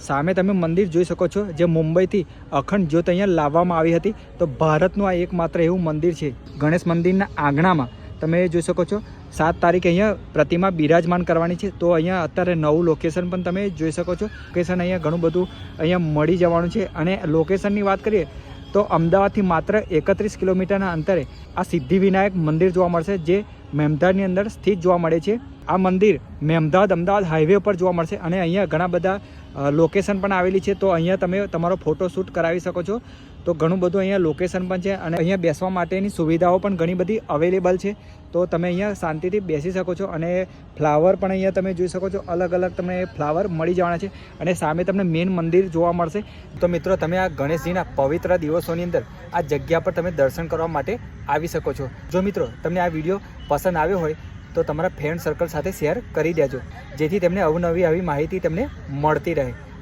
સામે તમે મંદિર જોઈ શકો છો, જે મુંબઈથી અખંડ જ્યોત અહીંયા લાવવામાં આવી હતી. તો ભારતનું આ એકમાત્ર એવું મંદિર છે. ગણેશ મંદિરના આંગણામાં તમે જોઈ શકો છો 7 તારીખે અહીંયા પ્રતિમા બિરાજમાન કરવાની છે. તો અહીંયા અત્યારે નવું લોકેશન પણ તમે જોઈ શકો છો. લોકેશન અહીંયા ઘણું બધું અહીંયા મળી જવાનું છે. અને લોકેશનની વાત કરીએ તો અમદાવાદથી માત્ર 31 કિલોમીટરના અંતરે આ સિદ્ધિવિનાયક મંદિર જોવા મળશે, જે મેમધાની અંદર સ્થિત જોવા મળે છે. આ મંદિર મેમધાદ અમદાવાદ હાઈવે પર જોવા મળશે અને અહીંયા ઘણા બધા લોકેશન પણ આવેલી છે. તો અહીંયા તમે તમારો ફોટોશૂટ કરાવી શકો છો. તો ઘણું બધું અહીંયા લોકેશન પણ છે અને અહીંયા બેસવા માટેની સુવિધાઓ પણ ઘણી બધી અવેલેબલ છે. તો તમે અહીંયા શાંતિથી બેસી શકો છો. અને ફ્લાવર પણ અહીંયા તમે જોઈ શકો છો, અલગ અલગ તમને ફ્લાવર મળી જવાના છે. અને સામે તમને મેઇન મંદિર જોવા મળશે. તો મિત્રો, તમે આ ગણેશજીના પવિત્ર દિવસોની અંદર આ જગ્યા પર તમે દર્શન કરવા માટે આવી શકો છો. જો મિત્રો તમને આ વિડીયો પસંદ આવ્યો હોય તો તમારા ફ્રેન્ડ સર્કલ સાથે શેર કરી દેજો, જેથી તેમને અવનવી આવી માહિતી તમને મળતી રહે.